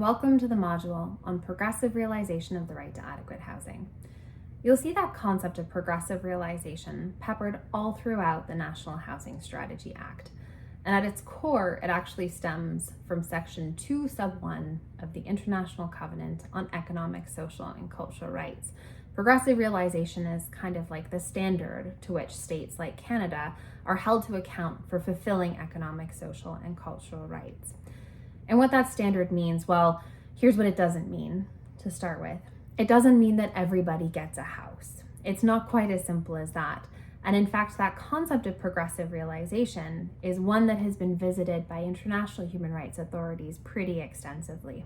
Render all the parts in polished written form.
welcome to the module on progressive realization of the right to adequate housing. You'll see that concept of progressive realization peppered all throughout the National Housing Strategy Act. And at its core, it actually stems from Section 2, Sub 1 of the International Covenant on Economic, Social, and Cultural Rights. Progressive realization is kind of like the standard to which states like Canada are held to account for fulfilling economic, social, and cultural rights. And what that standard means, well, here's what it doesn't mean to start with. It doesn't mean that everybody gets a house. It's not quite as simple as that. And in fact, that concept of progressive realization is one that has been visited by international human rights authorities pretty extensively.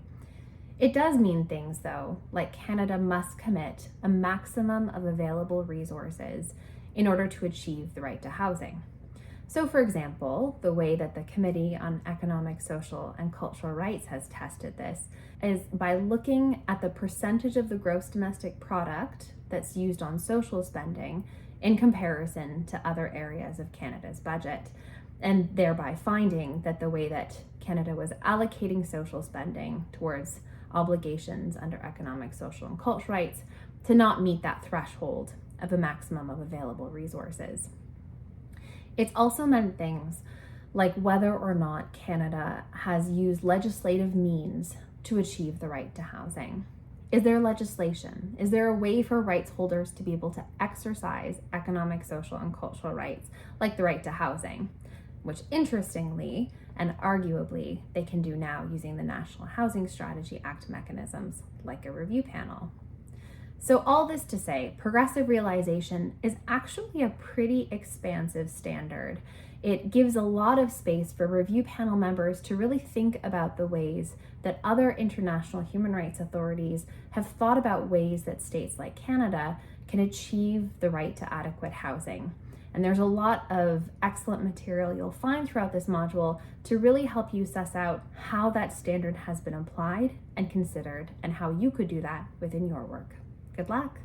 It does mean things, though, like Canada must commit a maximum of available resources in order to achieve the right to housing. So, for example, the way that the Committee on Economic, Social, and Cultural Rights has tested this is by looking at the percentage of the gross domestic product that's used on social spending in comparison to other areas of Canada's budget, and thereby finding that the way that Canada was allocating social spending towards obligations under economic, social, and cultural rights to not meet that threshold of a maximum of available resources. It's also meant things like whether or not Canada has used legislative means to achieve the right to housing. Is there legislation? Is there a way for rights holders to be able to exercise economic, social, and cultural rights, like the right to housing, which interestingly and arguably they can do now using the National Housing Strategy Act mechanisms like a review panel? So all this to say, progressive realization is actually a pretty expansive standard. It gives a lot of space for review panel members to really think about the ways that other international human rights authorities have thought about ways that states like Canada can achieve the right to adequate housing. And there's a lot of excellent material you'll find throughout this module to really help you suss out how that standard has been applied and considered and how you could do that within your work. Good luck.